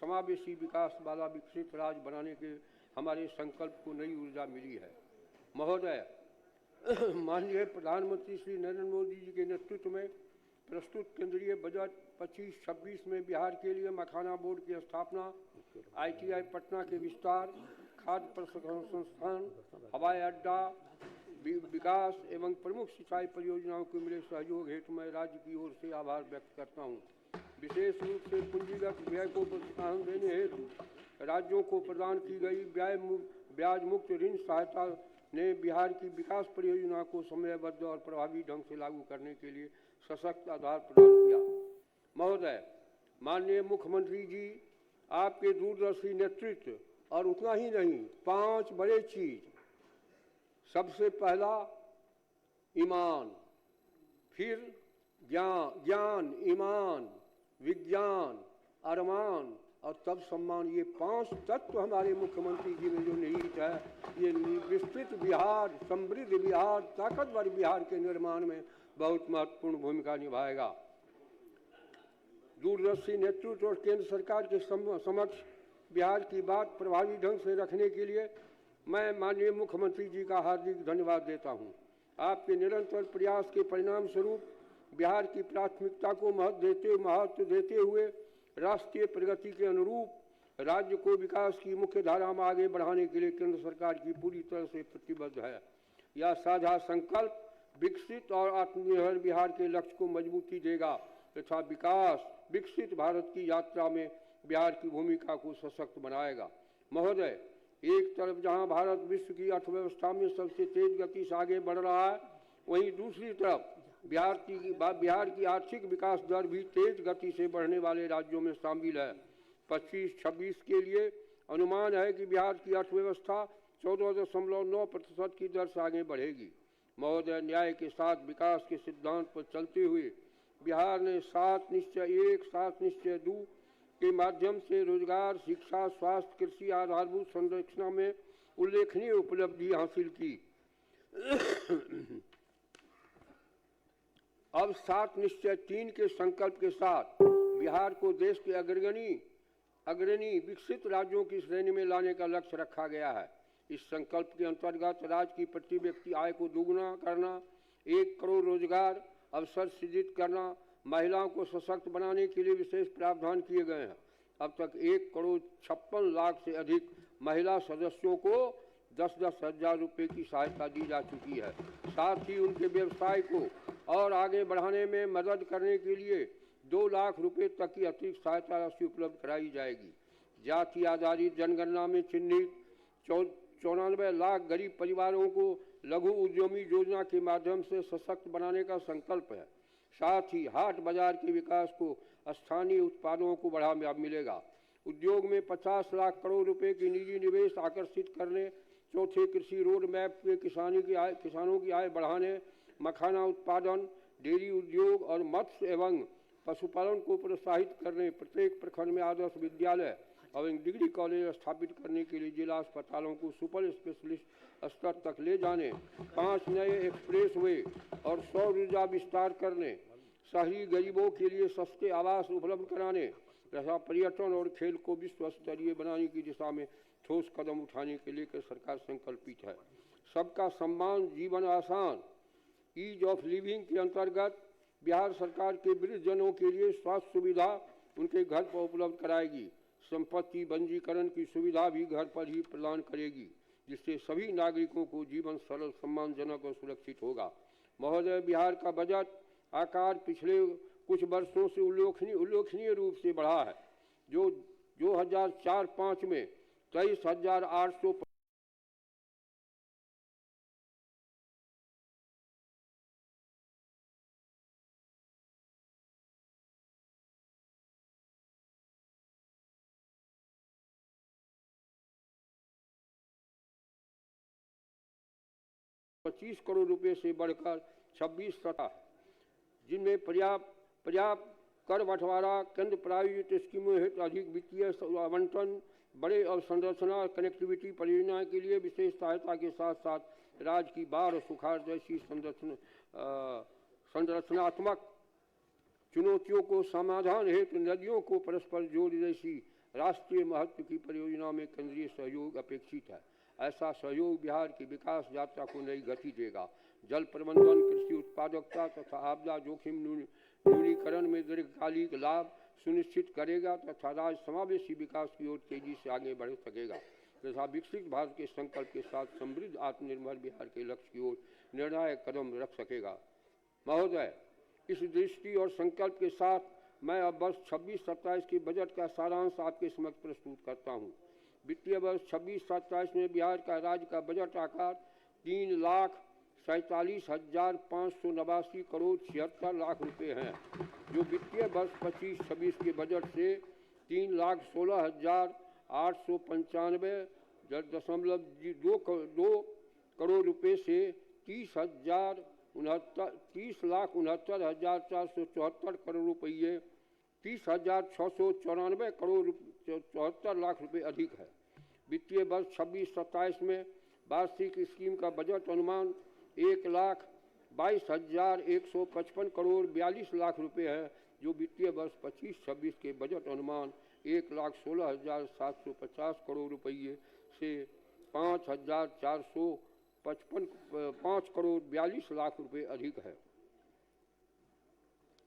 समावेशी विकास वाला विकसित राज्य बनाने के हमारे संकल्प को नई ऊर्जा मिली है। महोदय, माननीय प्रधानमंत्री श्री नरेंद्र मोदी जी के नेतृत्व में प्रस्तुत केंद्रीय बजट 25-26 में बिहार के लिए मखाना बोर्ड की स्थापना, ITI पटना के विस्तार, खाद्य प्रसंस्करण संस्थान, हवाई अड्डा विकास एवं प्रमुख सिंचाई परियोजनाओं को मिले सहयोग हेतु मैं राज्य की ओर से आभार व्यक्त करता हूँ। विशेष रूप से पूंजीगत व्यय को प्रोत्साहन देने हेतु राज्यों को प्रदान की गई ब्याज मुक्त ऋण सहायता ने बिहार की विकास परियोजना को समयबद्ध और प्रभावी ढंग से लागू करने के लिए सशक्त आधार प्रदान किया। महोदय, माननीय मुख्यमंत्री जी, आपके दूरदर्शी नेतृत्व और उतना ही नहीं, 5 बड़े चीज। सबसे पहला ईमान, फिर ज्ञान, ईमान, विज्ञान, अरमान और तब सम्मान। ये 5 तत्व हमारे मुख्यमंत्री जी में जो निहित है, ये विस्तृत बिहार, समृद्ध बिहार, ताकतवर बिहार के निर्माण में बहुत महत्वपूर्ण भूमिका निभाएगा। दूरदर्शी नेतृत्व और केंद्र सरकार के समक्ष बिहार की बात प्रभावी ढंग से रखने के लिए मैं माननीय मुख्यमंत्री जी का हार्दिक धन्यवाद देता हूं। आपके निरंतर प्रयास के परिणाम स्वरूप बिहार की प्राथमिकता को महत्व देते हुए राष्ट्रीय प्रगति के अनुरूप राज्य को विकास की मुख्य धारा में आगे बढ़ाने के लिए केंद्र सरकार की पूरी तरह से प्रतिबद्ध है। यह साझा संकल्प विकसित और आत्मनिर्भर बिहार के लक्ष्य को मजबूती देगा तथा विकसित भारत की यात्रा में बिहार की भूमिका को सशक्त बनाएगा। महोदय, एक तरफ जहां भारत विश्व की अर्थव्यवस्था में सबसे तेज गति से आगे बढ़ रहा है, वहीं दूसरी तरफ बिहार की आर्थिक विकास दर भी तेज गति से बढ़ने वाले राज्यों में शामिल है। 25-26 के लिए अनुमान है कि बिहार की अर्थव्यवस्था 14.9% की दर से आगे बढ़ेगी। महोदय, न्याय के साथ विकास के सिद्धांत पर चलते हुए बिहार ने 7 निश्चय 1, 7 निश्चय 2 के माध्यम से रोजगार, शिक्षा, स्वास्थ्य, कृषि आधारभूत संरचना में उल्लेखनीय उपलब्धि हासिल की। अब 7 निश्चय 3 के संकल्प के साथ बिहार को देश के अग्रणी विकसित राज्यों की श्रेणी में लाने का लक्ष्य रखा गया है। इस संकल्प के अंतर्गत राज्य की प्रति व्यक्ति आय को दोगुना करना, 1 करोड़ रोजगार अवसर सृजित करना, महिलाओं को सशक्त बनाने के लिए विशेष प्रावधान किए गए हैं। अब तक 1,56,00,000 से अधिक महिला सदस्यों को 10-10 हज़ार रुपये की सहायता दी जा चुकी है। साथ ही उनके व्यवसाय को और आगे बढ़ाने में मदद करने के लिए 2 लाख रुपये तक की अतिरिक्त सहायता राशि उपलब्ध कराई जाएगी। जाति आधारित जनगणना में चिन्हित 94 लाख गरीब परिवारों को लघु उद्यमी योजना के माध्यम से सशक्त बनाने का संकल्प है। साथ ही हाट बाजार के विकास को स्थानीय उत्पादों को बढ़ावा मिलेगा। उद्योग में 50 लाख करोड़ रुपए की निजी निवेश आकर्षित करने, चौथे कृषि रोड मैप में किसानों की आय बढ़ाने, मखाना उत्पादन, डेयरी उद्योग और मत्स्य एवं पशुपालन को प्रोत्साहित करने, प्रत्येक प्रखंड में आदर्श विद्यालय और डिग्री कॉलेज स्थापित करने के लिए जिला अस्पतालों को सुपर स्पेशलिस्ट स्तर तक ले जाने, 5 नए एक्सप्रेस वे और सौर ऊर्जा विस्तार करने, शहरी गरीबों के लिए सस्ते आवास उपलब्ध कराने तथा पर्यटन और खेल को विश्व स्तरीय बनाने की दिशा में ठोस कदम उठाने के लिए सरकार संकल्पित है। सबका सम्मान, जीवन आसान, ईज ऑफ लिविंग के अंतर्गत बिहार सरकार के वृद्धजनों के लिए स्वास्थ्य सुविधा उनके घर पर उपलब्ध कराएगी। संपत्ति पंजीकरण की सुविधा भी घर पर ही प्रदान करेगी, जिससे सभी नागरिकों को जीवन सरल, सम्मानजनक और सुरक्षित होगा। महोदय, बिहार का बजट आकार पिछले कुछ वर्षों से उल्लेखनीय रूप से बढ़ा है। जो 2004-05 में 23,800 25 करोड़ रुपए से बढ़कर 26 सतह, जिनमें पर्याप्त कर बंटवारा, केंद्र प्रायोजित स्कीमों हेतु अधिक वित्तीय आवंटन, बड़े अवसंरचना कनेक्टिविटी परियोजनाओं के लिए विशेष सहायता के साथ साथ राज्य की बाढ़ और सुखाड़ जैसी संरचनात्मक चुनौतियों को समाधान हेतु नदियों को परस्पर जोड़ जैसी राष्ट्रीय महत्व की परियोजनाओं में केंद्रीय सहयोग अपेक्षित है। ऐसा सहयोग बिहार की विकास यात्रा को नई गति देगा। जल प्रबंधन, कृषि उत्पादकता तथा आपदा जोखिम न्यूनीकरण में दीर्घकालिक लाभ सुनिश्चित करेगा तथा राज्य समावेशी विकास की ओर तेजी से आगे बढ़ सकेगा तथा विकसित भारत के संकल्प के साथ समृद्ध आत्मनिर्भर बिहार के लक्ष्य की ओर निर्णायक कदम रख सकेगा। महोदय, इस दृष्टि और संकल्प के साथ मैं अब वर्ष 26-27 के बजट का सारांश आपके समक्ष प्रस्तुत करता हूँ। वित्तीय वर्ष 26-27 में बिहार का राज्य का बजट आकार 3,47,589 करोड़ 76 लाख रुपए हैं, जो वित्तीय वर्ष 25-26 के बजट से 3,16,895.2 करोड़ रुपए से 30,69,474 करोड़ रुपये 30,694 करोड़ 74 लाख रुपए अधिक है। वित्तीय वर्ष 26-27 में वार्षिक स्कीम का बजट अनुमान 1,22,155 करोड़ 42 लाख रुपए है, जो वित्तीय वर्ष 25-26 के बजट अनुमान 1,16,750 करोड़ रुपये से 5,455 करोड़ 42 लाख रुपए अधिक है।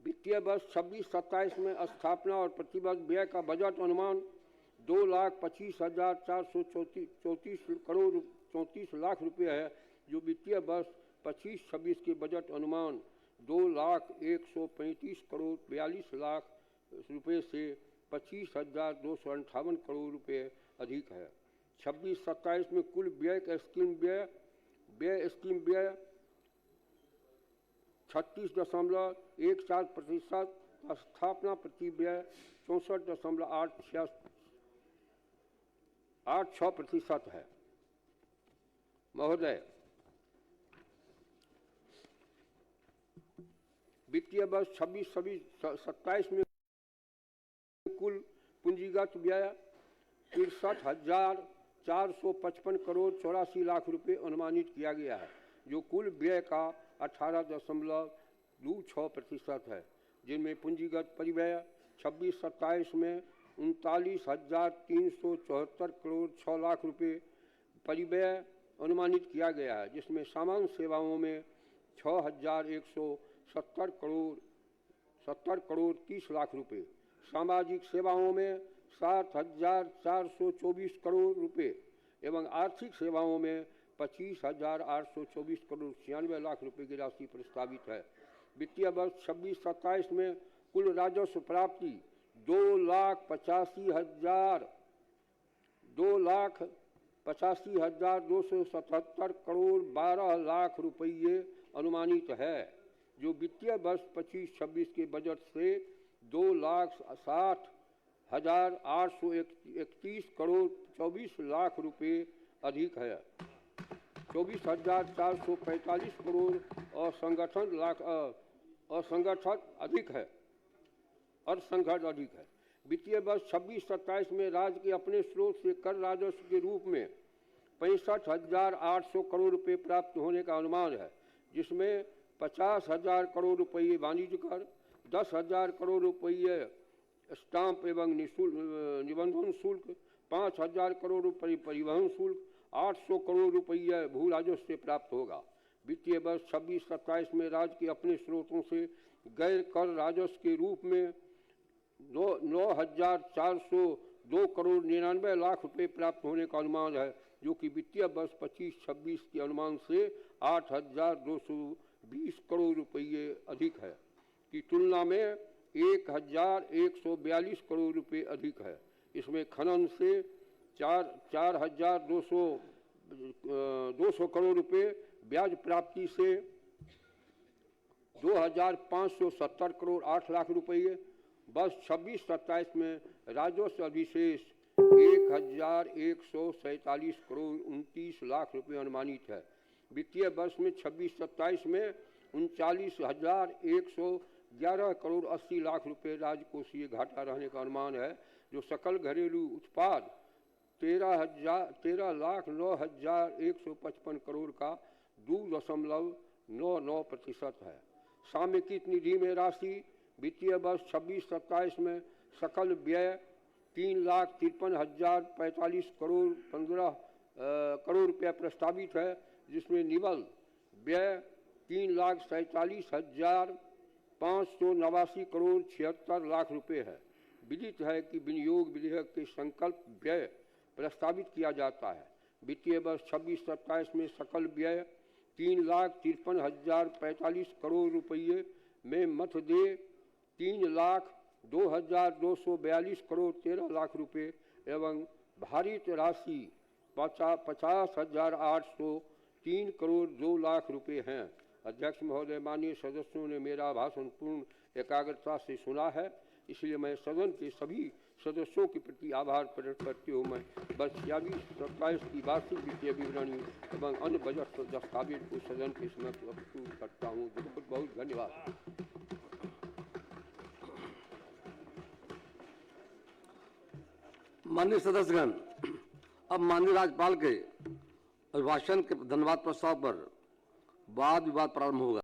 वित्तीय वर्ष 26-27 में स्थापना और प्रतिवर्ष व्यय का बजट अनुमान 2,25,434 करोड़ 34 लाख रुपये है, जो वित्तीय वर्ष 25-26 के बजट अनुमान 2,01,35 करोड़ 42 लाख रुपये से 25,258 करोड़ रुपये अधिक है। 26-27 में कुल व्यय का स्कीम व्यय 36.14%, स्थापना प्रति व्यय 64.86% है। महोदय, वित्तीय वर्ष 26-27 में कुल पूंजीगत व्यय 63,455 करोड़ 84 लाख रुपए अनुमानित किया गया है, जो कुल व्यय का 18.26% है, जिनमें पूंजीगत परिव्यय 26-27 में 39,374 करोड़ 6 लाख रुपए परिव्यय अनुमानित किया गया है, जिसमें सामान्य सेवाओं में 6,170 करोड़ 30 लाख रुपए, सामाजिक सेवाओं में 7,424 करोड़ रुपए एवं आर्थिक सेवाओं में 25,824 करोड़ 96 लाख रुपए की राशि प्रस्तावित है। वित्तीय वर्ष 26-27 में कुल राजस्व प्राप्ति 2,85,277 करोड़ 12 लाख रुपये अनुमानित है, जो वित्तीय वर्ष 25-26 के बजट से 2,60,831 करोड़ 24 लाख रुपए अधिक है। 24,445 करोड़ असंगठित अधिक है। वित्तीय वर्ष 26-27 में राज्य के अपने स्रोत से कर राजस्व के रूप में 65,800 करोड़ रुपए प्राप्त होने का अनुमान है, जिसमें 50,000 करोड़ रुपये वाणिज्य कर, 10,000 करोड़ रुपये स्टाम्प एवं निबंधन शुल्क, 5,000 करोड़ रुपये परिवहन शुल्क, 800 करोड़ रुपये भू राजस्व से प्राप्त होगा। वित्तीय वर्ष 26-27 में राज्य के अपने स्रोतों से गैर कर राजस्व के रूप में 9,402 करोड़ 99 लाख रुपए प्राप्त होने का अनुमान है, जो कि वित्तीय वर्ष 25-26 के अनुमान से 8,220 करोड़ रुपये अधिक है की तुलना में 1,142 करोड़ रुपये अधिक है। इसमें खनन से 4,200 करोड़ रुपये, ब्याज प्राप्ति से 2,570 करोड़ 8 लाख रुपये, वर्ष 26-27 में राजस्व अधिशेष 1,147 करोड़ 29 लाख रुपये अनुमानित है। वित्तीय वर्ष में 26-27 में 39,111 करोड़ 80 लाख रुपये राजकोषीय घाटा रहने का अनुमान है, जो सकल घरेलू उत्पाद 13,09,155 करोड़ का 2.99% है। सामयिक निधि में राशि वित्तीय वर्ष 26-27 में सकल व्यय 3,53,045 करोड़ 15 करोड़ रुपया प्रस्तावित है, जिसमें निवल व्यय 3,47,589 करोड़ 76 लाख रुपए है। विदित है कि विनियोग विधेयक के संकल्प व्यय प्रस्तावित किया जाता है। वित्तीय वर्ष 26-27 में सकल व्यय 3,53,045 करोड़ रुपये में मध्य 3,02,242 करोड़ 13 लाख रुपए एवं भारित राशि 50,803 करोड़ 2 लाख रुपए हैं। अध्यक्ष महोदय, माननीय सदस्यों ने मेरा भाषण पूर्ण एकाग्रता से सुना है, इसलिए मैं सदन के सभी सदस्यों के प्रति आभार प्रकट करते हुए मैं वर्ष 26-27 की वार्षिक वित्तीय विवरणी एवं अन्य बजट दस्तावेज को सदन के समक्ष प्रस्तुत करता हूँ। बहुत बहुत धन्यवाद। माननीय सदस्यगण, अब माननीय राज्यपाल के अभिभाषण के धन्यवाद प्रस्ताव पर वाद विवाद प्रारंभ होगा।